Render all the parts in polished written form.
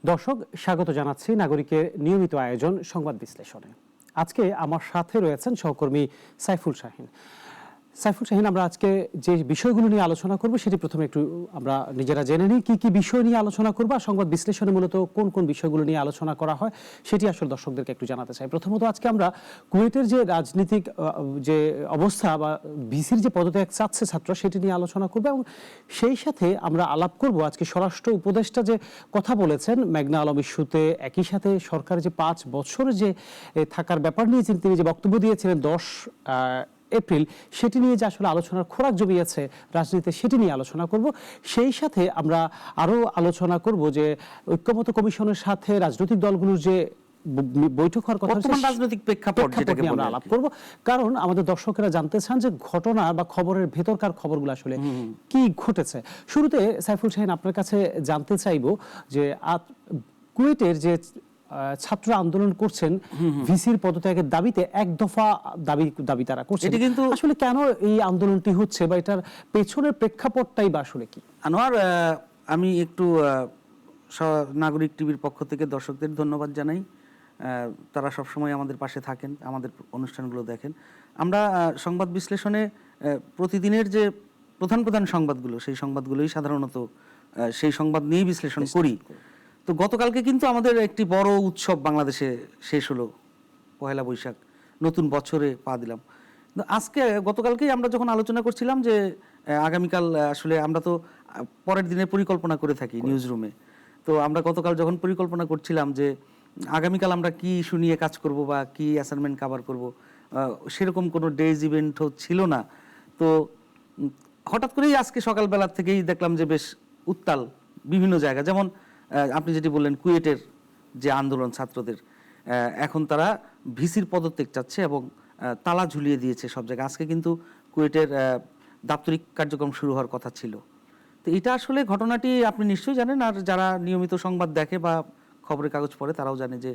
দর্শক, স্বাগত জানাচ্ছি নাগরিকের নিয়মিত আয়োজন সংবাদ বিশ্লেষণে। আজকে আমার সাথে রয়েছেন সহকর্মী সাইফুল শাহীন। সাইফুল শাহীন, আমরা আজকে যে বিষয়গুলো নিয়ে আলোচনা করব সেটি প্রথমে একটু আমরা নিজেরা জেনে নিই কি কি বিষয় নিয়ে আলোচনা করব, আর সংবাদ বিশ্লেষণে মূলত কোন কোন বিষয়গুলো নিয়ে আলোচনা করা হয় সেটি আসলে দর্শকদেরকে একটু জানাতে চাই। প্রথমত আজকে আমরা কুয়েটের যে রাজনীতিক যে অবস্থা বা ভিসির যে পদত্যাগ চাচ্ছে ছাত্র সেটি নিয়ে আলোচনা করব, এবং সেই সাথে আমরা আলাপ করব আজকে স্বরাষ্ট্র উপদেষ্টা যে কথা বলেছেন মেঘনা আলম ইস্যুতে, একই সাথে সরকারের যে 5 বছর যে থাকার ব্যাপার নিয়ে তিনি যে বক্তব্য দিয়েছিলেন 10 এপ্রিল, সেটি নিয়ে যে আসলে আলোচনার খোরাক জমিয়েছে রাজনীতিতে, সেটি নিয়ে আলোচনা করব। সেই সাথে আমরা আরো আলোচনা করব যে ঐক্যমত্য কমিশনের সাথে রাজনৈতিক দলগুলোর যে বৈঠক হওয়ার কথা, রাজনৈতিক প্রেক্ষাপট যেটাকে আমরা আলাপ করব। কারণ আমাদের দর্শকেরা জানতে চান যে ঘটনা বা খবরের ভেতরকার খবরগুলো আসলে কি ঘটেছে। শুরুতে সাইফুল শাহীন, আপনার কাছে জানতে চাইবো যে কুয়েটের যে ছাত্র আন্দোলন করছেন ভিসির পদত্যাগের দাবিতে, এক দফা দাবি তারা করছে, কিন্তু আসলে কেন এই আন্দোলনটি হচ্ছে বা এটার পেছনের প্রেক্ষাপটটাই বা আসলে কি? আনোয়ার, আমি একটু নাগরিক টিভির পক্ষ থেকে দর্শকদের ধন্যবাদ জানাই। তারা সবসময় আমাদের পাশে থাকেন, আমাদের অনুষ্ঠানগুলো দেখেন। আমরা সংবাদ বিশ্লেষণে প্রতিদিনের যে প্রধান প্রধান সংবাদগুলো, সেই সংবাদগুলোই সাধারণত সেই সংবাদ নিয়েই বিশ্লেষণ করি। তো গতকালকে কিন্তু আমাদের একটি বড় উৎসব বাংলাদেশে শেষ হলো, পহেলা বৈশাখ, নতুন বছরে পা দিলাম। আজকে গতকালকেই আমরা যখন আলোচনা করছিলাম যে আগামীকাল, আসলে আমরা তো পরের দিনের পরিকল্পনা করে থাকি নিউজ রুমে, তো আমরা গতকাল যখন পরিকল্পনা করছিলাম যে আগামীকাল আমরা কি ইস্যু নিয়ে কাজ করব বা কি অ্যাসাইনমেন্ট কভার করব, সেরকম কোনো ডেজ ইভেন্টও ছিল না। তো হঠাৎ করেই আজকে সকালবেলা থেকেই দেখলাম যে বেশ উত্তাল বিভিন্ন জায়গা। যেমন আপনি যেটি বললেন, কুয়েটের যে আন্দোলন ছাত্রদের, এখন তারা ভিসির পদত্যাগ চাচ্ছে এবং তালা ঝুলিয়ে দিয়েছে সব জায়গায়। আজকে কিন্তু কুয়েটের দাপ্তরিক কার্যক্রম শুরু হওয়ার কথা ছিল। তো এটা আসলে ঘটনাটি আপনি নিশ্চয়ই জানেন, আর যারা নিয়মিত সংবাদ দেখে বা খবরের কাগজ পড়ে তারাও জানে যে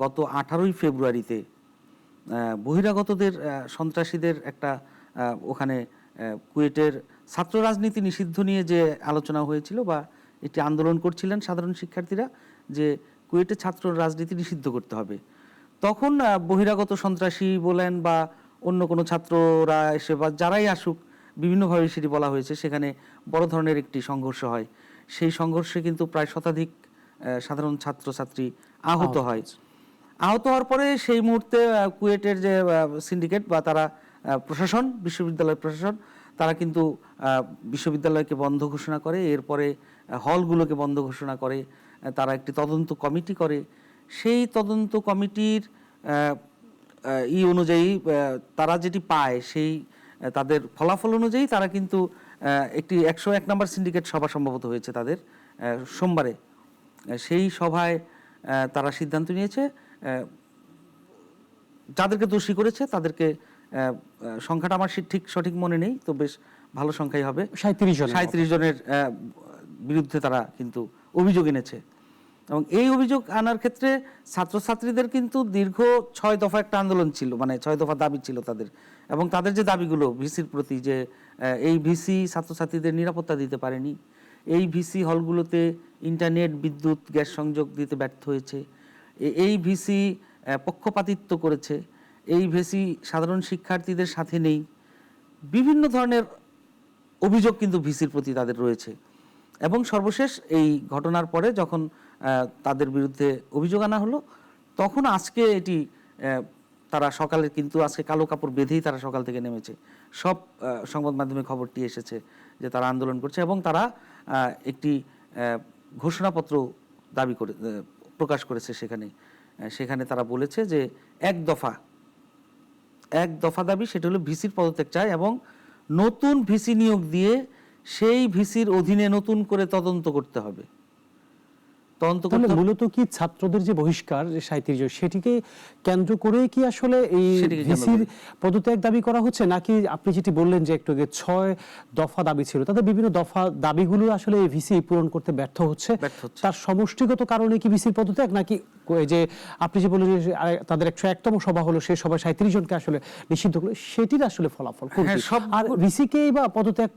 গত 18ই ফেব্রুয়ারিতে বহিরাগতদের সন্ত্রাসীদের একটা ওখানে কুয়েটের ছাত্র রাজনীতি নিষিদ্ধ নিয়ে যে আলোচনা হয়েছিল বা এটি আন্দোলন করছিলেন সাধারণ শিক্ষার্থীরা যে কুয়েটে ছাত্র রাজনীতি নিষিদ্ধ করতে হবে, তখন বহিরাগত সন্ত্রাসী বলেন বা অন্য কোনো ছাত্ররা এসে বা যারাই আসুক, বিভিন্নভাবে সেটি বলা হয়েছে, সেখানে বড় ধরনের একটি সংঘর্ষ হয়। সেই সংঘর্ষে কিন্তু প্রায় শতাধিক সাধারণ ছাত্রছাত্রী আহত হয়। আহত হওয়ার পরে সেই মুহূর্তে কুয়েটের যে সিন্ডিকেট বা তারা প্রশাসন, বিশ্ববিদ্যালয় প্রশাসন, তারা কিন্তু বিশ্ববিদ্যালয়কে বন্ধ ঘোষণা করে, এরপরে হলগুলোকে বন্ধ ঘোষণা করে, তারা একটি তদন্ত কমিটি করে। সেই তদন্ত কমিটির অনুযায়ী তারা যেটি পায়, সেই তাদের ফলাফল অনুযায়ী তারা কিন্তু একটি 101 নম্বর সিন্ডিকেট সভা সম্ভবত হয়েছে তাদের সোমবারে। সেই সভায় তারা সিদ্ধান্ত নিয়েছে যাদেরকে দোষী করেছে তাদেরকে, সংখ্যাটা আমার ঠিক সঠিক মনে নেই, তো বেশ ভালো সংখ্যাই হবে, 37 জনের বিরুদ্ধে তারা কিন্তু অভিযোগ এনেছে। এবং এই অভিযোগ আনার ক্ষেত্রে ছাত্রছাত্রীদের কিন্তু দীর্ঘ 6 দফা একটা আন্দোলন ছিল, মানে 6 দফা দাবি ছিল তাদের, এবং তাদের যে দাবিগুলো ভিসির প্রতি, যে এই ভিসি ছাত্রছাত্রীদের নিরাপত্তা দিতে পারেনি, এই ভিসি হলগুলোতে ইন্টারনেট, বিদ্যুৎ, গ্যাস সংযোগ দিতে ব্যর্থ হয়েছে, এই ভিসি পক্ষপাতিত্ব করেছে, এই ভিসি সাধারণ শিক্ষার্থীদের সাথে নেই, বিভিন্ন ধরনের অভিযোগ কিন্তু ভিসির প্রতি তাদের রয়েছে। এবং সর্বশেষ এই ঘটনার পরে যখন তাদের বিরুদ্ধে অভিযোগ আনা হলো, তখন আজকে এটি তারা সকালে কিন্তু আজকে কালো কাপড় বেঁধেই তারা সকাল থেকে নেমেছে। সব সংবাদ মাধ্যমে খবরটি এসেছে যে তারা আন্দোলন করছে এবং তারা একটি ঘোষণাপত্র দাবি করে প্রকাশ করেছে। সেখানে তারা বলেছে যে এক দফা দাবি, সেটা হলো ভিসির পদত্যাগ চায় এবং নতুন ভিসি নিয়োগ দিয়ে সেই ভিসির অধীনে নতুন করে তদন্ত করতে হবে। মূলত কি ছাত্রদের যে বহিষ্কার, যে 37 সেটিকে কেন্দ্র করে কি আসলে এই ভিসির পদত্যাগ দাবি করা হচ্ছে, নাকি আপনি যেটি বললেন যে একটু আগে 6 দফা দাবি ছিল, তাদের বিভিন্ন দফা দাবিগুলো আসলে এই ভিসি পূরণ করতে ব্যর্থ হচ্ছে, তার সমষ্টিগত কারণে কি ভিসির পদত্যাগ, নাকি যে আপনি যে বললেন যে তাদের 101তম সভা হলো, সেই সভায় 37 জনকে আসলে নিষিদ্ধ করলো, সেটির আসলে ফলাফল? আর ভিসিকেই বা পদত্যাগ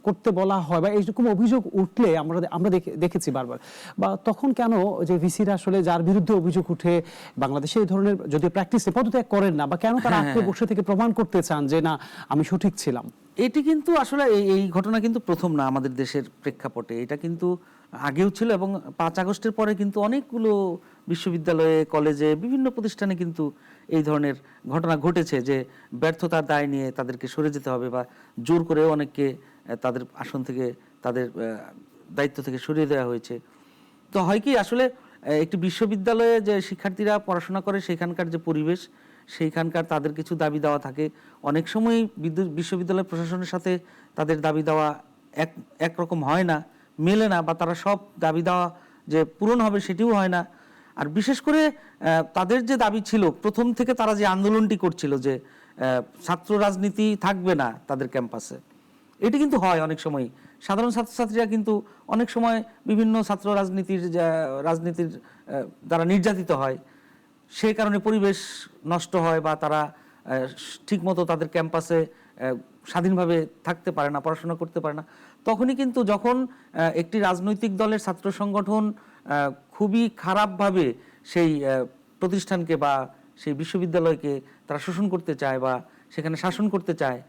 করতে বলা হয় বা এইরকম অভিযোগ উঠলে আমরা দেখেছি বারবার, বা তখন কেন যে ভিসিরা আসলে যার বিরুদ্ধে অভিযোগ উঠে বাংলাদেশে এই ধরনের যদি প্র্যাকটিস পদত্যাগ করেন না, বা কেন তারা আজকে বসে থেকে প্রমাণ করতে চান যে না আমি সঠিক ছিলাম? এটি কিন্তু আসলে এই ঘটনা কিন্তু প্রথম না আমাদের দেশের প্রেক্ষাপটে, এটা কিন্তু আগেও ছিল এবং 5 আগস্টের পরে কিন্তু অনেকগুলো বিশ্ববিদ্যালয়ে, কলেজে, বিভিন্ন প্রতিষ্ঠানে কিন্তু এই ধরনের ঘটনা ঘটেছে যে ব্যর্থতার দায় নিয়ে তাদেরকে সরে যেতে হবে বা জোর করে অনেককে তাদের আসন থেকে, তাদের দায়িত্ব থেকে সরিয়ে দেওয়া হয়েছে। তো হয় কি আসলে একটি বিশ্ববিদ্যালয়ে যে শিক্ষার্থীরা পড়াশোনা করে সেখানকার যে পরিবেশ, সেইখানকার তাদের কিছু দাবি দেওয়া থাকে, অনেক সময় বিশ্ববিদ্যালয় প্রশাসনের সাথে তাদের দাবি দেওয়া একরকম হয় না, মেলে না, বা তারা সব দাবি দেওয়া যে পূরণ হবে সেটিও হয় না। আর বিশেষ করে তাদের যে দাবি ছিল প্রথম থেকে, তারা যে আন্দোলনটি করছিল যে ছাত্র রাজনীতি থাকবে না তাদের ক্যাম্পাসে, এটি কিন্তু হয় অনেক সময়। সাধারণ ছাত্রছাত্রীরা কিন্তু অনেক সময় বিভিন্ন ছাত্র রাজনীতির দ্বারা নির্যাতিত হয়, সেই কারণে পরিবেশ নষ্ট হয় বা তারা ঠিকমতো তাদের ক্যাম্পাসে স্বাধীনভাবে থাকতে পারে না, পড়াশোনা করতে পারে না। তখনই কিন্তু যখন একটি রাজনৈতিক দলের ছাত্র সংগঠন খুবই খারাপভাবে সেই প্রতিষ্ঠানকে বা সেই বিশ্ববিদ্যালয়কে তারা শোষণ করতে চায় বা সেখানে শাসন করতে চায়,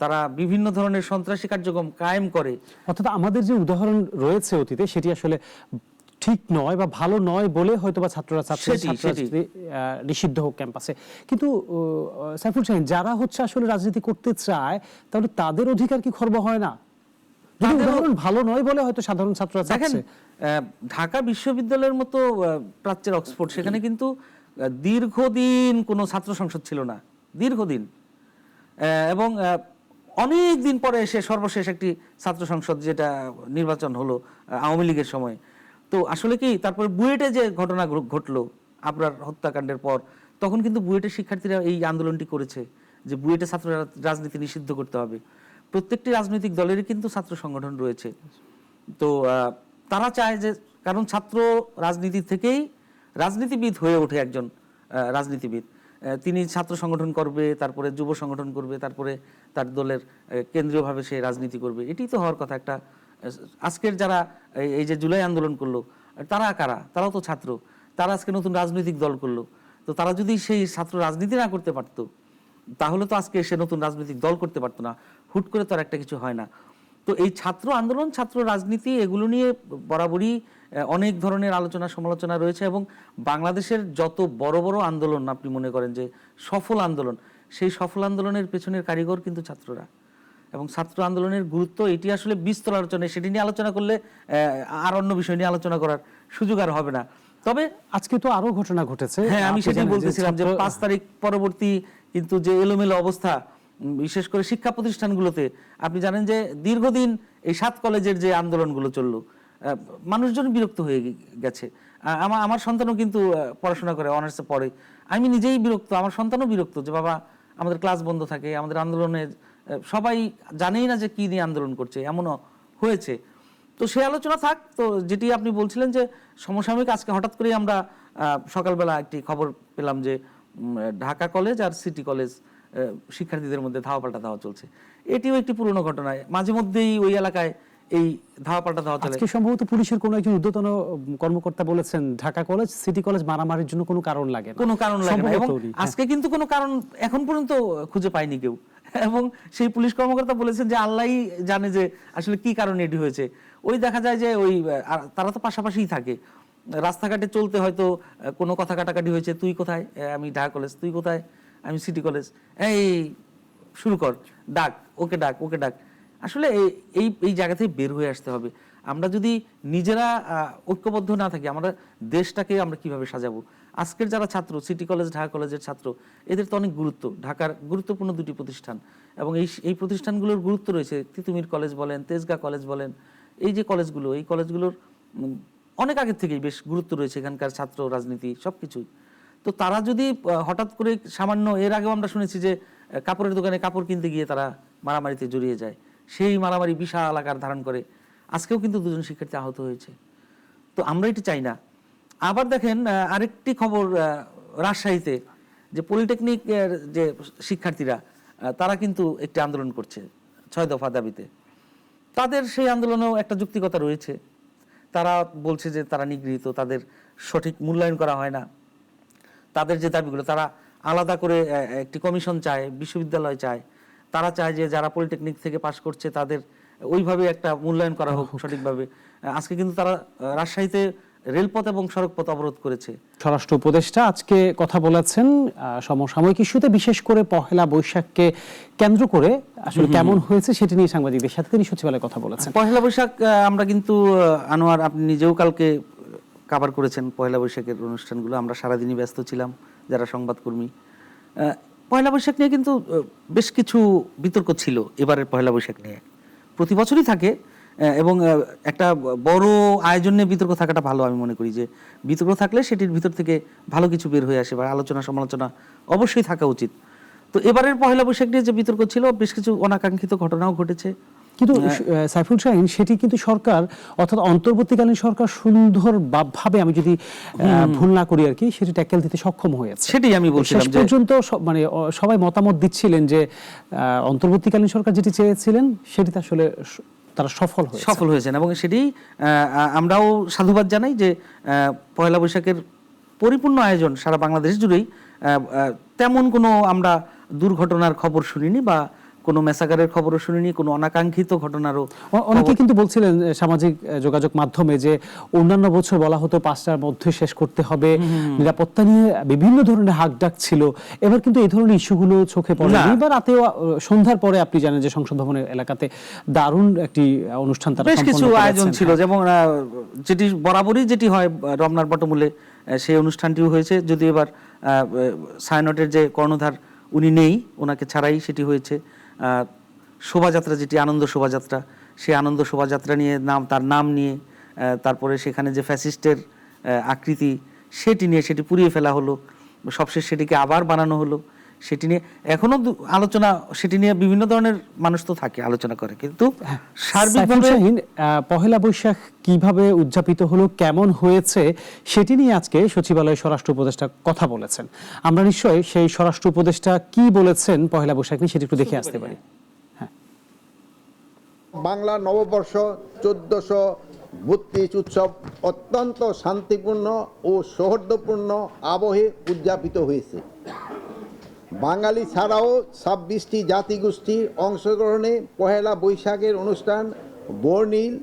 তারা বিভিন্ন ধরনের সন্ত্রাসী কার্যক্রম কায়েম করে। অর্থাৎ আমাদের যে উদাহরণ রয়েছে অতীতে সেটি আসলে ঠিক নয় বা ভালো নয় বলে হয়তো বা ছাত্ররা নিষিদ্ধ হোক ক্যাম্পাসে। কিন্তু সাইফুল শাহীন, যারা হচ্ছে আসলে রাজনীতি করতে চায় তাহলে তাদের অধিকার কি খর্ব হয় না? উদাহরণ ভালো নয় বলে হয়তো সাধারণ ছাত্ররা চাচ্ছে। ঢাকা বিশ্ববিদ্যালয়ের মতো প্রাচ্যের অক্সফোর্ড, সেখানে কিন্তু দীর্ঘদিন কোনো ছাত্র সংসদ ছিল না, দীর্ঘদিন, এবং অনেক দিন পরে এসে সর্বশেষ একটি ছাত্র সংসদ যেটা নির্বাচন হলো আওয়ামী লীগের সময়। তো আসলে কি তারপরে বুয়েটে যে ঘটনা ঘটলো আবরার হত্যাকাণ্ডের পর, তখন কিন্তু বুয়েটের শিক্ষার্থীরা এই আন্দোলনটি করেছে যে বুয়েটে ছাত্র রাজনীতি নিষিদ্ধ করতে হবে। প্রত্যেকটি রাজনৈতিক দলেরই কিন্তু ছাত্র সংগঠন রয়েছে। তো তারা চায় যে, কারণ ছাত্র রাজনীতি থেকেই রাজনীতিবিদ হয়ে ওঠে একজন রাজনীতিবিদ। তিনি ছাত্র সংগঠন করবে, তারপরে যুব সংগঠন করবে, তারপরে তার দলের কেন্দ্রীয়ভাবে সে রাজনীতি করবে। এটি তো হওয়ার কথা। একটা আজকের যারা এই যে জুলাই আন্দোলন করলো, তারা কারা? তারাও তো ছাত্র। তারা আজকে নতুন রাজনৈতিক দল করলো। তো তারা যদি সেই ছাত্র রাজনীতি না করতে পারতো, তাহলে তো আজকে সে নতুন রাজনৈতিক দল করতে পারতো না। হুট করে তো আর একটা কিছু হয় না। তো এই ছাত্র আন্দোলন, ছাত্র রাজনীতি, এগুলো নিয়ে বরাবরই অনেক ধরনের আলোচনা সমালোচনা রয়েছে। এবং বাংলাদেশের যত বড় বড় আন্দোলন আপনি মনে করেন যে সফল আন্দোলন, সেই সফল আন্দোলনের পেছনের কারিগর কিন্তু ছাত্ররা। এবং ছাত্র আন্দোলনের গুরুত্ব এটি আসলে বিস্তর আলোচনায়, সেটি নিয়ে আলোচনা করলে আর অন্য বিষয় নিয়ে আলোচনা করার সুযোগ আর হবে না। তবে আজকে তো আরো ঘটনা ঘটেছে। হ্যাঁ, আমি সেটাই বলতেছিলাম যে 5 তারিখ পরবর্তী কিন্তু যে এলোমেলো অবস্থা, বিশেষ করে শিক্ষা প্রতিষ্ঠানগুলোতে, আপনি জানেন যে দীর্ঘদিন এই 7 কলেজের যে আন্দোলনগুলো চললো, মানুষজন বিরক্ত হয়ে গেছে। আমার সন্তানও কিন্তু পড়াশোনা করে, অনার্সে পড়ে। আমি নিজেই বিরক্ত, আমার সন্তানও বিরক্ত যে বাবা আমাদের ক্লাস বন্ধ থাকে, আমাদের আন্দোলনে সবাই জানেই না যে কি নিয়ে আন্দোলন করছে, এমনও হয়েছে। তো সে আলোচনা থাক। তো যেটি আপনি বলছিলেন যে সমসাময়িক, আজকে হঠাৎ করেই আমরা সকালবেলা একটি খবর পেলাম যে ঢাকা কলেজ আর সিটি কলেজ শিক্ষার্থীদের মধ্যে ধাওয়া পাল্টা ধাওয়া চলছে। এটিও একটি পুরনো ঘটনা। মাঝে মধ্যেই ওই এলাকায় এই ধাওয়া পাল্টা ধাওয়া চলে। আজকে সম্ভবত পুলিশের কোনো একজন ঊর্ধ্বতন কর্মকর্তা বলেছেন ঢাকা কলেজ, সিটি কলেজ মারামারির জন্য কোনো কারণ লাগে না, কোনো কারণ লাগে না। এবং আজকে কিন্তু কোনো কারণ এখন পর্যন্ত খুঁজে পায়নি কেউ। এবং সেই পুলিশ কর্মকর্তা বলেছেন যে আল্লাহই জানে যে আসলে কি কারণে এটি হয়েছে। ওই দেখা যায় যে ওই তারা তো পাশাপাশিই থাকে, রাস্তাঘাটে চলতে হয়তো কোনো কথা কাটাকাটি হয়েছে, তুই কোথায়, আমি ঢাকা কলেজ, তুই কোথায়, আমি সিটি কলেজ, এই শুরু কর, ডাক, ওকে ডাক, ওকে ডাক। আসলে এই এই জায়গা থেকে বের হয়ে আসতে হবে। আমরা যদি নিজেরা ঐক্যবদ্ধ না থাকি, আমরা দেশটাকে আমরা কিভাবে সাজাবো? আজকের যারা ছাত্র, সিটি কলেজ, ঢাকা কলেজের ছাত্র, এদের তো অনেক গুরুত্ব। ঢাকার গুরুত্বপূর্ণ 2টি প্রতিষ্ঠান, এবং এই প্রতিষ্ঠানগুলোর গুরুত্ব রয়েছে। তিতুমির কলেজ বলেন, তেজগাঁ কলেজ বলেন, এই যে কলেজগুলো, এই কলেজগুলোর অনেক আগের থেকেই বেশ গুরুত্ব রয়েছে, এখানকার ছাত্র রাজনীতি সবকিছুই। তো তারা যদি হঠাৎ করে সামান্য, এর আগেও আমরা শুনেছি যে কাপড়ের দোকানে কাপড় কিনতে গিয়ে তারা মারামারিতে জড়িয়ে যায়, সেই মারামারি বিশাল আকার ধারণ করে। আজকেও কিন্তু 2জন শিক্ষার্থী আহত হয়েছে। তো আমরা এটি চাই না। আবার দেখেন আরেকটি খবর, রাজশাহীতে যে পলিটেকনিকের যে শিক্ষার্থীরা, তারা কিন্তু একটি আন্দোলন করছে 6 দফা দাবিতে। তাদের সেই আন্দোলনেও একটা যুক্তিকতা রয়েছে। তারা বলছে যে তারা নিগৃহীত, তাদের সঠিক মূল্যায়ন করা হয় না। তাদের যে দাবিগুলো, তারা আলাদা করে একটি কমিশন চায়, বিশ্ববিদ্যালয় চায়, তারা চায় যে যারা পলিটেকনিক থেকে পাশ করছে তাদের ওইভাবে একটা মূল্যায়ন করা হোক সঠিকভাবে। আজকে কিন্তু তারা রাজশাহীতে রেলপথ এবং সড়কপথ অবরোধ করেছে। স্বরাষ্ট্র উপদেষ্টা আজকে কথা বলেছেন সমসাময়িক ইস্যুতে, বিশেষ করে পহেলা বৈশাখকে কেন্দ্র করে আসলে কেমন হয়েছে সেটি নিয়ে সাংবাদিকদের সাথে তিনি সচিবালয়ে কথা বলেছেন। পহেলা বৈশাখ আমরা কিন্তু আনোয়ার, আপনি নিজেও কালকে কভার করেছেন পহেলা বৈশাখের অনুষ্ঠানগুলো। আমরা সারাদিনই ব্যস্ত ছিলাম যারা সংবাদকর্মী। পহেলা বৈশাখ নিয়ে কিন্তু বেশ কিছু বিতর্ক ছিল এবারের পহেলা বৈশাখ নিয়ে। প্রতি বছরই থাকে এবং একটা বড় আয়োজন নিয়ে বিতর্ক থাকাটা ভালো। আমি মনে করি যে বিতর্ক থাকলে সেটির ভিতর থেকে ভালো কিছু বের হয়ে আসে বা আলোচনা সমালোচনা অবশ্যই থাকা উচিত। তো এবারের পহেলা বৈশাখ নিয়ে যে বিতর্ক ছিল, বেশ কিছু অনাকাঙ্ক্ষিত ঘটনাও ঘটেছে। কিন্তু সাইফুল শাহীন, সেটি কিন্তু সরকার অর্থাৎ অন্তর্বর্তীকালীন সরকার সুন্দরভাবে, আমি যদি ভুল না করি আর কি, সেটি ট্যাকেল দিতে সক্ষম হয়েছে। সেটাই আমি বলছিলাম, শেষ পর্যন্ত মানে সবাই মতামত দিচ্ছিলেন যে অন্তর্বর্তীকালীন সরকার যেটি চেয়েছিলেন সেটিতে আসলে তারা সফল হয়েছেন এবং সেটি আমরাও সাধুবাদ জানাই যে পয়লা বৈশাখের পরিপূর্ণ আয়োজন সারা বাংলাদেশ জুড়েই। তেমন কোনো আমরা দুর্ঘটনার খবর শুনিনি বা কোনো মেসাগারের খবরও শুনিনি, কোনো অনাকাঙ্ক্ষিত ঘটনারও। অনেকে কিন্তু বলছিলেন সামাজিক যোগাযোগ মাধ্যমে যে অন্যান্য বছর বলা হতো 5টার মধ্যে শেষ করতে হবে, নিরাপত্তা নিয়ে বিভিন্ন ধরনের হাকডাক ছিল। এবার কিন্তু এই ধরনের ইস্যুগুলো চোখে পড়েনি। বা রাতেও সন্ধ্যার পরে আপনি জানেন যে সংসদ ভবনের এলাকাতে দারুণ একটি অনুষ্ঠান তারা বেশ কিছু আয়োজন ছিল, যেমন যেটি বরাবরই যেটি হয় রমনার বটমূলে, সেই অনুষ্ঠানটিও হয়েছে। যদি এবার ছায়ানটের যে কর্ণধার উনি নেই, ওনাকে ছাড়াই সেটি হয়েছে। শোভাযাত্রা, যেটি আনন্দ শোভাযাত্রা, সেই আনন্দ শোভাযাত্রা নিয়ে তার নাম নিয়ে, তারপরে সেখানে যে ফ্যাসিস্টের আকৃতি সেটি নিয়ে সেটি পুড়িয়ে ফেলা হলো, সবশেষ সেটিকে আবার বানানো হলো। সেটি নিয়ে এখনো আলোচনা, সেটি নিয়ে বিভিন্ন ধরনের মানুষ তো থাকে, আলোচনা করে। কিন্তু সার্বিকভাবে পহেলা বৈশাখ কিভাবে উদযাপিত হলো, কেমন হয়েছে, সেটি নিয়ে আজকে সচিবালয়ে স্বরাষ্ট্র উপদেষ্টা কথা বলেছেন। আমরা নিশ্চয়ই সেই স্বরাষ্ট্র উপদেষ্টা কি বলেছেন পহেলা বৈশাখ নিয়ে সেটি একটু দেখে আসতে পারি। বাংলা নববর্ষ 1432 উৎসব অত্যন্ত শান্তিপূর্ণ ও সৌহার্দ্যপূর্ণ আবহে উদযাপিত হয়েছে। বাঙালি ছাড়াও 26টি জাতিগোষ্ঠীর অংশগ্রহণে পহেলা বৈশাখের অনুষ্ঠান বর্ণিল,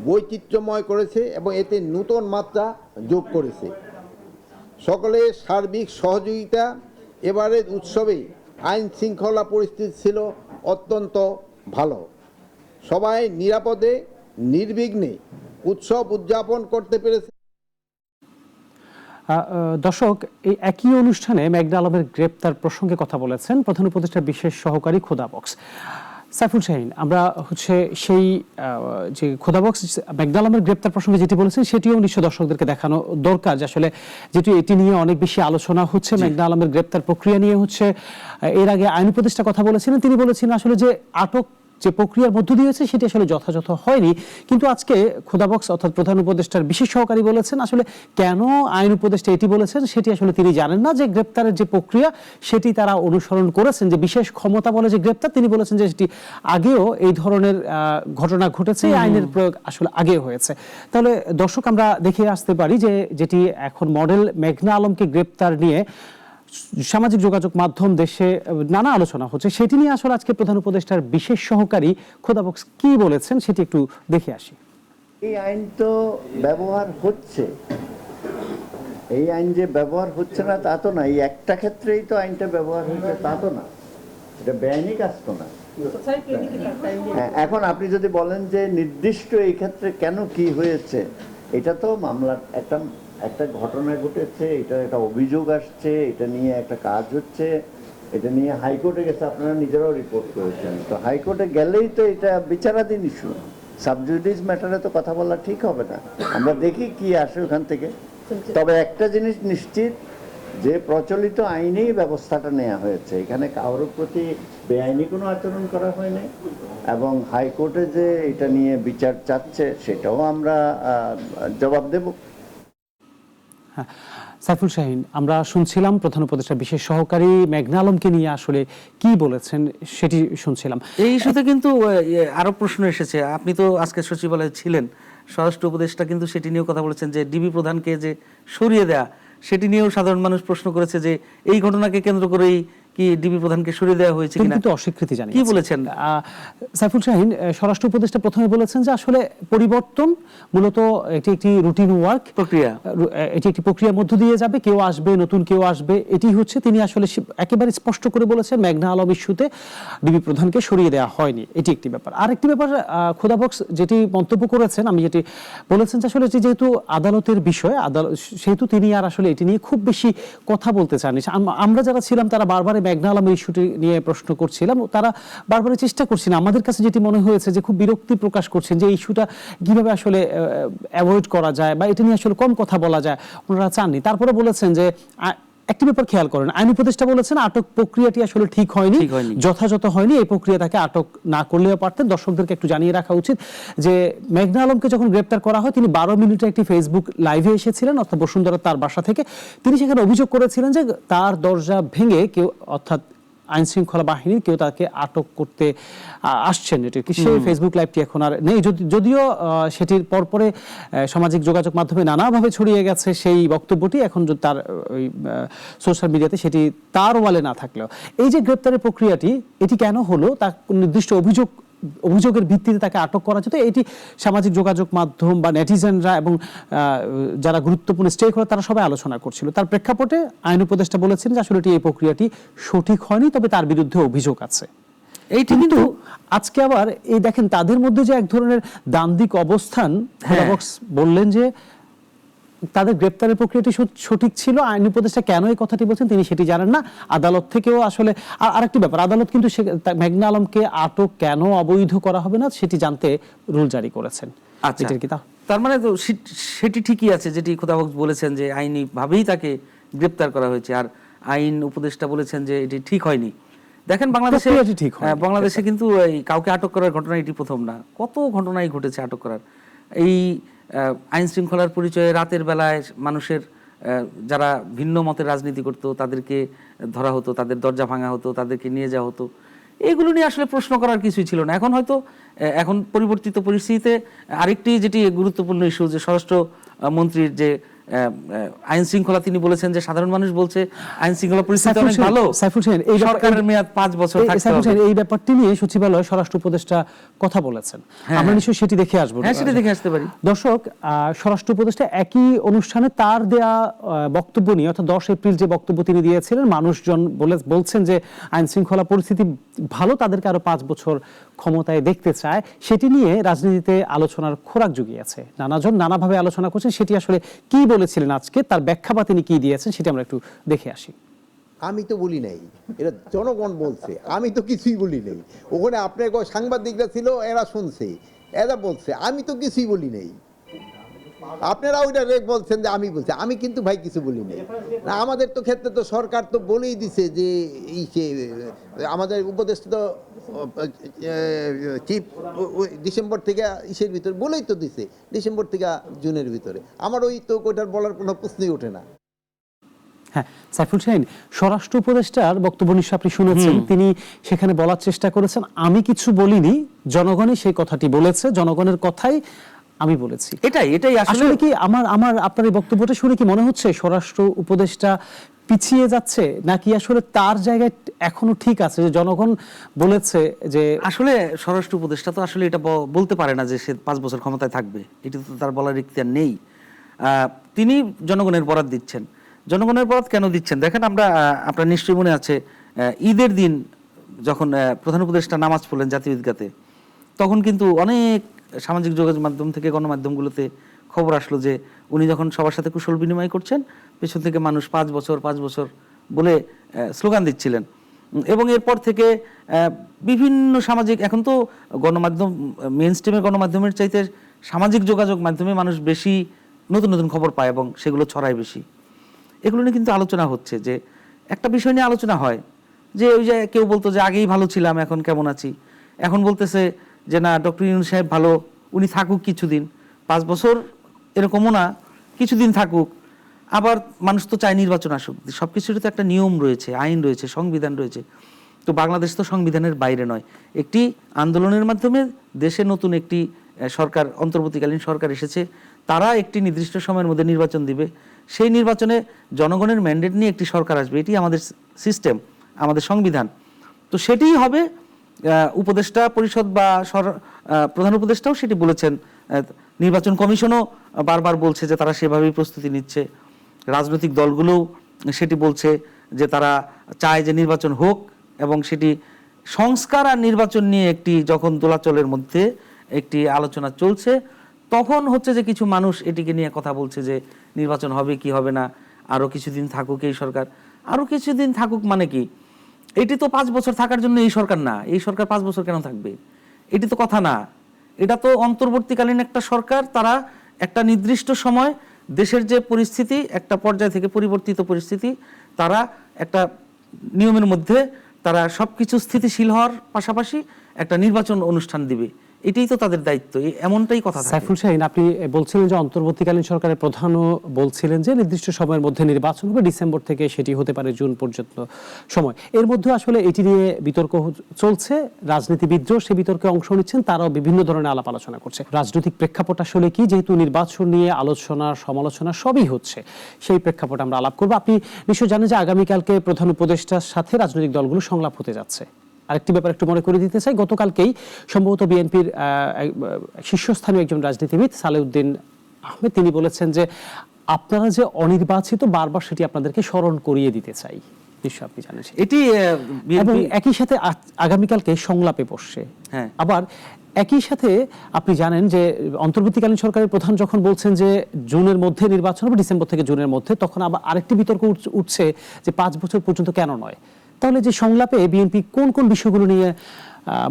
বৈচিত্র্যময় করেছে এবং এতে নূতন মাত্রা যোগ করেছে। সকলের সার্বিক সহযোগিতা এবারের উৎসবে আইন শৃঙ্খলা পরিস্থিতি ছিল অত্যন্ত ভালো। সবাই নিরাপদে নির্বিঘ্নে উৎসব উদযাপন করতে পেরেছে। দর্শক, এই একই অনুষ্ঠানে মেঘনা আলমের গ্রেপ্তার প্রসঙ্গে কথা বলেছেন প্রধান উপদেষ্টার বিশেষ সহকারী খোদাবক্স সাইফুল শাহীন। আমরা সেই যে খোদাবক্স মেঘনা আলমের গ্রেপ্তার প্রসঙ্গে যেটি বলেছেন সেটিও নিশ্চয় দর্শকদেরকে দেখানো দরকার, যে আসলে যেটি এটি নিয়ে অনেক বেশি আলোচনা হচ্ছে। মেঘনা আলমের গ্রেপ্তার প্রক্রিয়া নিয়ে এর আগে আইন উপদেষ্টা কথা বলেছিলেন, তিনি বলেছেন আসলে যে আটক যে প্রক্রিয়ার মধ্য দিয়েছে সেটি আসলে যথাযথ হয়নি। কিন্তু আজকে খোদাবক্স অর্থাৎ প্রধান উপদেষ্টার বিশেষ সহকারী বলেছেন আসলে কেন আইন উপদেষ্টা এটি বলেছেন সেটি আসলে তিনি জানেন না, যে গ্রেপ্তারের যে প্রক্রিয়া সেটি তারা অনুসরণ করেছেন, যে বিশেষ ক্ষমতা বলে যে গ্রেপ্তার, তিনি বলেছেন যে সেটি আগেও এই ধরনের ঘটনা ঘটেছে, আইনের প্রয়োগ আসলে আগেও হয়েছে। তাহলে দর্শক, আমরা দেখে আসতে পারি যে যেটি এখন মডেল মেঘনা আলমকে গ্রেপ্তার নিয়ে সামাজিক যোগাযোগ মাধ্যম দেশে নানা আলোচনা হচ্ছে, সেটি নিয়ে আসলে আজকে প্রধান উপদেষ্টার বিশেষ সহকারী খোদাবক্স কি বলেছেন সেটি একটু দেখে আসি। এই আইন তো ব্যবহার হচ্ছে, এই আইন যে ব্যবহার হচ্ছে না তা তো না, এই একটা ক্ষেত্রেই তো আইনটা ব্যবহার হচ্ছে তা তো না, এটা বেআইনি কাজ তো না। এখন আপনি যদি বলেন যে নির্দিষ্ট এই ক্ষেত্রে কেন কি হয়েছে, এটা তো মামলার একটা ঘটনা ঘটেছে, এটা একটা অভিযোগ আসছে, এটা নিয়ে একটা কাজ হচ্ছে, এটা নিয়ে হাইকোর্টে গেছে, আপনারা নিজেরাও রিপোর্ট করেছেন। তো হাইকোর্টে গেলেই তো এটা বিচারাধীন ইস্যু, সাবজুডিস ম্যাটারে তো কথা বলা ঠিক হবে না। আমরা দেখি কি আসে ওখান থেকে। তবে একটা জিনিস নিশ্চিত, যে প্রচলিত আইনেই ব্যবস্থাটা নেওয়া হয়েছে, এখানে কারোর প্রতি বেআইনি কোনো আচরণ করা হয়নি এবং হাইকোর্টে যে এটা নিয়ে বিচার চাচ্ছে সেটাও আমরা জবাব দেব। সাইফুল শাহীন, আমরা শুনছিলাম প্রধান উপদেষ্টা বিশেষ সহকারী মেঘনা আলমকে নিয়ে আসলে কি বলেছেন সেটি শুনছিলাম। এই ইস্যুতে কিন্তু আরো প্রশ্ন এসেছে। আপনি তো আজকে সচিবালয়ে ছিলেন, স্বরাষ্ট্র উপদেষ্টা কিন্তু সেটি নিয়েও কথা বলেছেন যে ডিবি প্রধানকে যে সরিয়ে দেয়া, সেটি নিয়েও সাধারণ মানুষ প্রশ্ন করেছে যে এই ঘটনাকে কেন্দ্র করেই কি ডিবি প্রধানকে সরিয়ে দেওয়া হয়েছে তিনি কিনা। কিন্তু অস্বীকৃতি কি জানিয়েছেন। বলেছেন? সাইফুল শাহীন, স্বরাষ্ট্র উপদেষ্টা প্রথমে বলেছেন যে আসলে পরিবর্তন মূলত এটি একটি রুটিন ওয়ার্ক প্রক্রিয়া, এটি একটি প্রক্রিয়ার মধ্য দিয়ে যাবে, কেউ আসবে, নতুন কেউ আসবে, এটি হচ্ছে। তিনি আসলে একেবারে স্পষ্ট করে বলেছেন মেঘনা আলম ইস্যুতে ডিবি প্রধানকে সরিয়ে দেওয়া হয়নি, এটি একটি ব্যাপার। আরেকটি ব্যাপার খোদাবক্স যেটি মন্তব্য করেছেন, আমি যেটি বলেছেন যে আসলে এটি যেহেতু আদালতের বিষয়, সেহেতু তিনি আর আসলে এটি নিয়ে খুব বেশি কথা বলতে চাননি। আমরা যারা ছিলাম তারা বারবার মেঘনা আলমের ইস্যুটি নিয়ে প্রশ্ন করছিলাম, তারা বারবার চেষ্টা করছেন। আমাদের কাছে যেটি মনে হয়েছে যে খুব বিরক্তি প্রকাশ করছেন যে ইস্যুটা কিভাবে আসলে অ্যাভয়েড করা যায় বা এটা নিয়ে আসলে কম কথা বলা যায়, ওনারা চাননি। তারপরে বলেছেন যে একটি ব্যাপার খেয়াল করেন, আইন উপদেষ্টা বলেছেন আটক প্রক্রিয়াটি আসলে ঠিক হয়নি, যথাযথ হয়নি, এই প্রক্রিয়া তাকে আটক না করলেও পারতেন। দর্শকদেরকে একটু জানিয়ে রাখা উচিত যে মেঘনা আলমকে যখন গ্রেপ্তার করা হয় তিনি 12 মিনিটে একটি ফেসবুক লাইভে এসেছিলেন, অর্থাৎ বসুন্ধরা তার বাসা থেকে। তিনি সেখানে অভিযোগ করেছিলেন যে তার দরজা ভেঙে কেউ, অর্থাৎ আইন শৃঙ্খলা বাহিনীর কেউ তাকে আটক করতে আসছেন। এটি সেই ফেসবুক লাইভটি এখন আর নেই, যদিও সেটির পরপরে সামাজিক যোগাযোগ মাধ্যমে নানাভাবে ছড়িয়ে গেছে সেই বক্তব্যটি। এখন তার ওই সোশ্যাল মিডিয়াতে সেটি তার ওয়ালে না থাকলেও, এই যে গ্রেপ্তারের প্রক্রিয়াটি এটি কেন হলো, তার নির্দিষ্ট অভিযোগের ভিত্তিতে তাকে আটক করা যেত, এটি সামাজিক যোগাযোগ মাধ্যম বা নেটিজেনরা এবং যারা গুরুত্বপূর্ণ স্টেক হোল্ডার তারা সবাই আলোচনা করছিল। তার প্রেক্ষাপটে আইন উপদেষ্টা বলেছেন যে আসলে এই প্রক্রিয়াটি সঠিক হয়নি, তবে তার বিরুদ্ধে অভিযোগ আছে। এইটি কিন্তু আজকে আবার এই দেখেন তাদের মধ্যে যে এক ধরনের দ্বান্দ্বিক অবস্থান, বললেন যে তাদের গ্রেপ্তারের প্রক্রিয়াটি সঠিক ছিল, আইন উপদেষ্টা কেন এই কথাটি বলছেন তিনি সেটি জানেন না। আদালত থেকেও আসলে আরেকটি ব্যাপার, আদালত কিন্তু মেঘনা আলমকে আটক কেন অবৈধ করা হবে না সেটি জানতে রুল জারি করেছেন। তার মানে তো সেটি ঠিকই আছে যেটি খোদাবক্স বলেছেন যে আইনি ভাবেই তাকে গ্রেপ্তার করা হয়েছে, আর আইন উপদেষ্টা বলেছেন যে এটি ঠিক হয়নি। দেখেন বাংলাদেশে কিন্তু কাউকে আটক করার ঘটনা এটি প্রথম না, কত ঘটনাই ঘটেছে আটক করার। এই আইন শৃঙ্খলার পরিচয়ে রাতের বেলায় মানুষের যারা ভিন্ন মতের রাজনীতি করত তাদেরকে ধরা হতো, তাদের দরজা ভাঙা হতো, তাদেরকে নিয়ে যাওয়া হতো। এগুলো নিয়ে আসলে প্রশ্ন করার কিছুই ছিল না। এখন হয়তো এখন পরিবর্তিত পরিস্থিতিতে আরেকটি যেটি গুরুত্বপূর্ণ ইস্যু, যে স্বরাষ্ট্র মন্ত্রীর যে আইন শৃঙ্খলা, তিনি বলেছেন যে সাধারণ মানুষ বলছে আইন শৃঙ্খলা পরিস্থিতি অনেক ভালো, সরকারের মেয়াদ 5 বছর থাকতে হবে। এই ব্যাপারটি নিয়ে সচিবালয়ে স্বরাষ্ট্র উপদেষ্টা কথা বলেছেন, আমরা নিশ্চয়ই সেটি দেখে আসবো। হ্যাঁ, সেটি দেখে আসতে পারি। দর্শক, স্বরাষ্ট্র উপদেষ্টা একই অনুষ্ঠানে তার দেয়া বক্তব্য নিয়ে, অর্থাৎ 10 এপ্রিল যে বক্তব্য তিনি দিয়েছিলেন, মানুষজন বলছেন যে আইন শৃঙ্খলা পরিস্থিতি ভালো, তাদেরকে আরো 5 বছর ক্ষমতায় দেখতে চায়, সেটি নিয়ে রাজনীতিতে আলোচনার খোরাক জুগিয়েছে। নানাজন নানাভাবে আলোচনা করছেন, সেটি আসলে কি বলেছিলেন আজকে, তার ব্যাখ্যা বা তিনি কি দিয়েছেন সেটা আমরা একটু দেখে আসি। আমি তো বলি নাই, এটা জনগণ বলছে, আমি তো কিছুই বলি নাই। ওখানে আপনার সাংবাদিকরা ছিল, এরা শুনছে, এরা বলছে, আমি তো কিছুই বলি নাই। আপনারা ওইটা বলছেন যে আমি বলছি, আমি কিন্তু ভাই কিছু বলি নাই। না, আমাদের তো ক্ষেত্রে তো সরকার তো বলেই দিছে যে আমাদের উপদেষ্টা তো চিফ ডিসেম্বর থেকে ইসের ভিতরে বলেই তো দিছে, ডিসেম্বর থেকে জুনের ভিতরে। আমার ওই তো ওইটার বলার কোনো প্রশ্নই ওঠে না। হ্যাঁ, সাইফুল শাহীন, স্বরাষ্ট্র উপদেষ্টার বক্তব্য নিশ্চয় আপনি শুনেছেন, তিনি সেখানে বলার চেষ্টা করেছেন আমি কিছু বলিনি, জনগণই সেই কথাটি বলেছে, জনগণের কথাই আমি বলেছি। এটাই আসলে কি আমার আপনার এই বক্তব্যটা শুনে কি মনে হচ্ছে স্বরাষ্ট্র উপদেষ্টা পিছিয়ে যাচ্ছে, নাকি আসলে তার জায়গায় এখনো ঠিক আছে, যে জনগণ বলেছে যে আসলে স্বরাষ্ট্র উপদেষ্টা তো আসলে এটা বলতে পারে না যে সে 5 বছর ক্ষমতায় থাকবে, এটি তো তার বলার ইখতিয়ার নেই। তিনি জনগণের বরাত দিচ্ছেন। জনগণের বরাত কেন দিচ্ছেন দেখেন, আপনার নিশ্চয়ই মনে আছে ঈদের দিন যখন প্রধান উপদেষ্টা নামাজ পড়লেন জাতীয় ঈদগাতে, তখন কিন্তু অনেক সামাজিক যোগাযোগ মাধ্যম থেকে, গণমাধ্যমগুলোতে খবর আসলো যে উনি যখন সবার সাথে কুশল বিনিময় করছেন, পেছন থেকে মানুষ 5 বছর 5 বছর বলে স্লোগান দিচ্ছিলেন। এবং এরপর থেকে বিভিন্ন সামাজিক, এখন তো গণমাধ্যম মেইন স্ট্রিমের গণমাধ্যমের চাইতে সামাজিক যোগাযোগ মাধ্যমে মানুষ বেশি নতুন নতুন খবর পায় এবং সেগুলো ছড়ায় বেশি। এগুলো নিয়ে কিন্তু আলোচনা হচ্ছে, যে একটা বিষয় নিয়ে আলোচনা হয় যে ওই যে কেউ বলতো যে আগেই ভালো ছিলাম, এখন কেমন আছি, এখন বলতেছে যে না, ডক্টর ইউনূস সাহেব ভালো, উনি থাকুক কিছুদিন, 5 বছর এরকমও না, কিছুদিন থাকুক। আবার মানুষ তো চায় নির্বাচন আসুক, সবকিছুরই তো একটা নিয়ম রয়েছে, আইন রয়েছে, সংবিধান রয়েছে। তো বাংলাদেশ তো সংবিধানের বাইরে নয়। একটি আন্দোলনের মাধ্যমে দেশে নতুন একটি সরকার, অন্তর্বর্তীকালীন সরকার এসেছে, তারা একটি নির্দিষ্ট সময়ের মধ্যে নির্বাচন দিবে, সেই নির্বাচনে জনগণের ম্যান্ডেট নিয়ে একটি সরকার আসবে, এটি আমাদের সিস্টেম, আমাদের সংবিধান। তো সেটিই হবে। উপদেষ্টা পরিষদ বা প্রধান উপদেষ্টাও সেটি বলেছেন, নির্বাচন কমিশনও বারবার বলছে যে তারা সেভাবেই প্রস্তুতি নিচ্ছে, রাজনৈতিক দলগুলোও সেটি বলছে যে তারা চায় যে নির্বাচন হোক, এবং সেটি সংস্কার আর নির্বাচন নিয়ে একটি যখন দোলাচলের মধ্যে একটি আলোচনা চলছে, তখন হচ্ছে যে কিছু মানুষ এটিকে নিয়ে কথা বলছে যে নির্বাচন হবে কি হবে না, আরও কিছুদিন থাকুক এই সরকার। আরও কিছুদিন থাকুক মানে কি? এটি তো 5 বছর থাকার জন্য এই সরকার না, এই সরকার 5 বছর কেন থাকবে? এটি তো কথা না, এটা তো অন্তর্বর্তীকালীন একটা সরকার। তারা একটা নির্দিষ্ট সময় দেশের যে পরিস্থিতি, একটা পর্যায় থেকে পরিবর্তিত পরিস্থিতি, তারা একটা নিয়মের মধ্যে তারা সবকিছু স্থিতিশীল হওয়ার পাশাপাশি একটা নির্বাচন অনুষ্ঠান দিবে, এটাই তো তাদের দায়িত্ব। এমনটাই কথা থাকে। সাইফুল শাহীন, আপনি বলছিলেন যে অন্তর্বর্তীকালীন সরকারের প্রধানও বলছিলেন যে নির্দিষ্ট সময়ের মধ্যে নির্বাচন হবে, ডিসেম্বর থেকে সেটি হতে পারে জুন পর্যন্ত সময়। এর মধ্যে আসলে এটি নিয়ে বিতর্ক চলছে, রাজনীতিবিদরাও সে বিতর্কে অংশ নিচ্ছেন, তারাও বিভিন্ন ধরনের আলাপ আলোচনা করছে। রাজনৈতিক প্রেক্ষাপট আসলে কি, যেহেতু নির্বাচন নিয়ে আলোচনা সমালোচনা সবই হচ্ছে, সেই প্রেক্ষাপট আমরা আলাপ করবো। আপনি নিশ্চয় জানেন যে আগামীকালকে প্রধান উপদেষ্টার সাথে রাজনৈতিক দলগুলো সংলাপ হতে যাচ্ছে। আরেকটি ব্যাপার একটু মনে করে দিতে চাই, গতকালকেই সম্ভবত বিএনপির শীর্ষস্থানীয় একজন রাজনীতিবিদ সালেউদ্দিন আহমেদ তিনি বলেছেন যে আপনারা যে অনির্বাচিত, বারবার সেটি আপনাদেরকে স্মরণ করিয়ে দিতে চাই। নিশ্চয় আপনি জানেন এটি এবং একই সাথে আগামীকালকে সংলাপে বসছে। হ্যাঁ, আবার একই সাথে আপনি জানেন যে অন্তর্বর্তীকালীন সরকারের প্রধান যখন বলছেন যে জুনের মধ্যে নির্বাচন হবে, ডিসেম্বর থেকে জুনের মধ্যে, তখন আবার আরেকটি বিতর্ক উঠছে যে 5 বছর পর্যন্ত কেন নয়। তাহলে যে সংলাপে বিএনপি কোন কোন বিষয়গুলো নিয়ে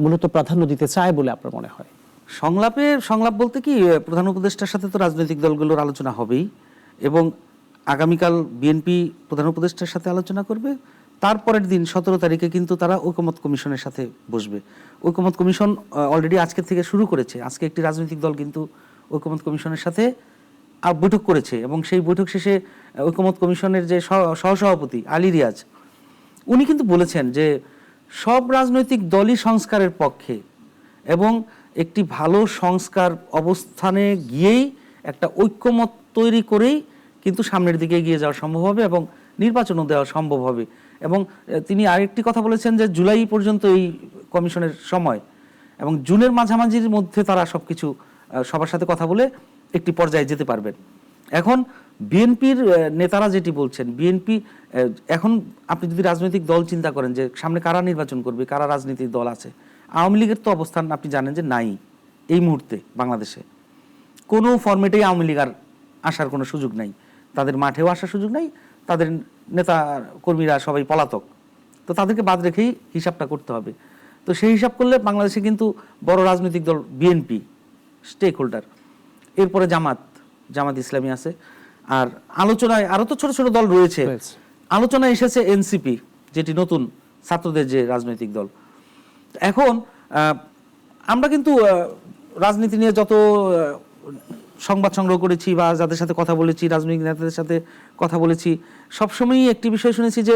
মূলত প্রাধান্য দিতে চায় বলে আপনার মনে হয়? সংলাপ বলতে কি, প্রধান উপদেষ্টার সাথে তো রাজনৈতিক দলগুলোর আলোচনা হবেই, এবং আগামীকাল বিএনপি প্রধান উপদেষ্টার সাথে আলোচনা করবে। তারপরের দিন 17 তারিখে কিন্তু তারা ঐকমত্য কমিশনের সাথে বসবে। ঐকমত্য কমিশন অলরেডি আজকে থেকে শুরু করেছে। আজকে একটি রাজনৈতিক দল কিন্তু ঐকমত্য কমিশনের সাথে বৈঠক করেছে, এবং সেই বৈঠক শেষে ঐকমত্য কমিশনের যে সহসভাপতি আলী রিয়াজ, উনি কিন্তু বলেছেন যে সব রাজনৈতিক দলই সংস্কারের পক্ষে, এবং একটি ভালো সংস্কার অবস্থানে গিয়েই একটা ঐক্যমত তৈরি করেই কিন্তু সামনের দিকে এগিয়ে যাওয়া সম্ভব হবে, এবং নির্বাচনও দেওয়া সম্ভব হবে। এবং তিনি আরেকটি কথা বলেছেন যে জুলাই পর্যন্ত এই কমিশনের সময়, এবং জুনের মাঝামাঝির মধ্যে তারা সবকিছু সবার সাথে কথা বলে একটি পর্যায়ে যেতে পারবেন। এখন বিএনপির নেতারা যেটি বলছেন, বিএনপি এখন আপনি যদি রাজনৈতিক দল চিন্তা করেন যে সামনে কারা নির্বাচন করবে, কারা রাজনৈতিক দল আছে, আওয়ামী লীগের তো অবস্থান আপনি জানেন যে নাই এই মুহূর্তে বাংলাদেশে। কোনো ফরম্যাটেই আওয়ামী লীগ আর আসার কোনো সুযোগ নাই, তাদের মাঠেও আসার সুযোগ নাই, তাদের নেতা কর্মীরা সবাই পলাতক। তো তাদেরকে বাদ রেখেই হিসাবটা করতে হবে। তো সেই হিসাব করলে বাংলাদেশে কিন্তু বড় রাজনৈতিক দল বিএনপি স্টেক হোল্ডার, এরপরে জামাত ইসলামী আছে, আর আলোচনায় আরো তো ছোট ছোট দল রয়েছে। আলোচনায় এসেছে এনসিপি, যেটি নতুন ছাত্রদের যে রাজনৈতিক দল। এখন আমরা কিন্তু রাজনীতি নিয়ে যত সংবাদ সংগ্রহ করেছি বা যাদের সাথে কথা বলেছি, রাজনৈতিক নেতাদের সাথে কথা বলেছি, সবসময়ই একটি বিষয় শুনেছি যে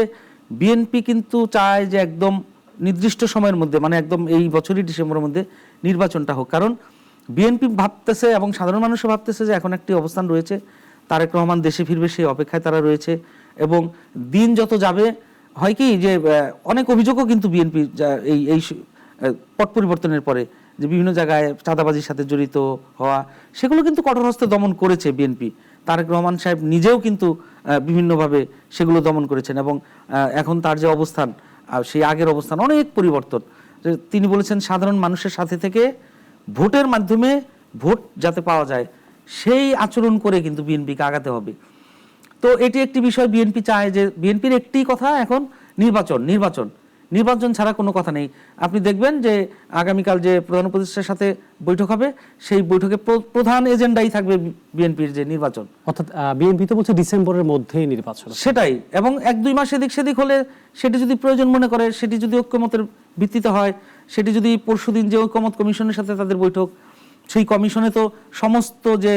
বিএনপি কিন্তু চায় যে একদম নির্দিষ্ট সময়ের মধ্যে, মানে একদম এই বছরই ডিসেম্বরের মধ্যে নির্বাচনটা হোক। কারণ বিএনপি ভাবতেছে এবং সাধারণ মানুষও ভাবতেছে যে এখন একটি অবস্থান রয়েছে, তারেক রহমান দেশে ফিরবে, সেই অপেক্ষায় তারা রয়েছে। এবং দিন যত যাবে হয় কি যে অনেক অভিযোগও কিন্তু বিএনপি এই পট পরিবর্তনের পরে যে বিভিন্ন জায়গায় চাঁদাবাজির সাথে জড়িত হওয়া, সেগুলো কিন্তু কঠোর হস্তে দমন করেছে বিএনপি। তারেক রহমান সাহেব নিজেও কিন্তু বিভিন্নভাবে সেগুলো দমন করেছেন, এবং এখন তার যে অবস্থান, সেই আগের অবস্থান অনেক পরিবর্তন। তিনি বলেছেন সাধারণ মানুষের সাথে থেকে ভোটের মাধ্যমে ভোট যাতে পাওয়া যায় সেই আচরণ করে কিন্তু বিএনপিকে আগাতে হবে। তো এটি একটি বিষয় বিএনপি চায়, যে বিএনপির একটি কথা এখন নির্বাচন ছাড়া কোনো কথা নেই। আপনি দেখবেন যে আগামীকাল যে প্রধান উপদেষ্টার সাথে বৈঠক হবে, সেই বৈঠকে প্রধান এজেন্ডাই থাকবে বিএনপির যে নির্বাচন। অর্থাৎ বিএনপি তো বলছে ডিসেম্বরের মধ্যেই নির্বাচন, সেটাই। এবং 1-2 মাস এদিক সেদিক হলে সেটি যদি প্রয়োজন মনে করে, সেটি যদি ঐক্যমতের ভিত্তিতে হয়, সেটি যদি পরশুদিন যে ঐক্যমত কমিশনের সাথে তাদের বৈঠক, সেই কমিশনে তো সমস্ত যে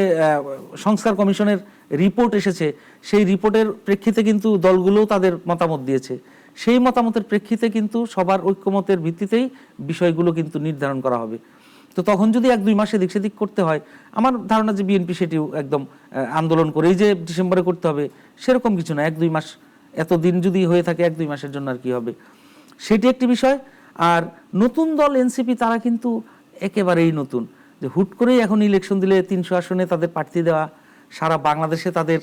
সংস্কার কমিশনের রিপোর্ট এসেছে, সেই রিপোর্টের প্রেক্ষিতে কিন্তু দলগুলোও তাদের মতামত দিয়েছে। সেই মতামতের প্রেক্ষিতে কিন্তু সবার ঐক্যমতের ভিত্তিতেই বিষয়গুলো কিন্তু নির্ধারণ করা হবে। তো তখন যদি 1-2 মাস এদিক সেদিক করতে হয়, আমার ধারণা যে বিএনপি সেটিও একদম আন্দোলন করেই যে ডিসেম্বরে করতে হবে সেরকম কিছু না। 1-2 মাস, এত দিন যদি হয়ে থাকে 1-2 মাসের জন্য আর কি হবে, সেটি একটি বিষয়। আর নতুন দল এনসিপি, তারা কিন্তু একেবারেই নতুন, যে হুট করেই এখন ইলেকশন দিলে 300 আসনে তাদের প্রার্থী দেওয়া, সারা বাংলাদেশে তাদের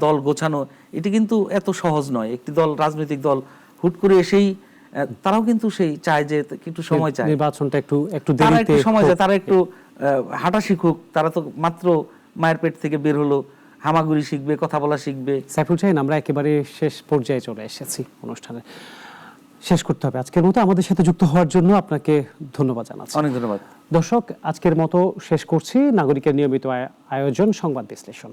দল গোছানো, এটি কিন্তু এত সহজ নয়। একটি দল, রাজনৈতিক দল হুট করে এসেই তারাও কিন্তু সেই চায় যে একটু সময় চায়, নির্বাচনটা একটু তারা দেরিতে একটু সময় চায়, হোক। তারা একটু হাঁটা শিখুক। তারা তো মাত্র মায়ের পেট থেকে বের হলো, হামাগুড়ি শিখবে, কথা বলা শিখবে। সাইফুল শাহীন, আমরা একেবারে শেষ পর্যায়ে চলে এসেছি, অনুষ্ঠানে শেষ করতে হবে। আজকের মতো আমাদের সাথে যুক্ত হওয়ার জন্য আপনাকে ধন্যবাদ জানাচ্ছি। অনেক ধন্যবাদ। দর্শক, আজকের মতো শেষ করছি নাগরিকের নিয়মিত আয়োজন সংবাদ বিশ্লেষণ।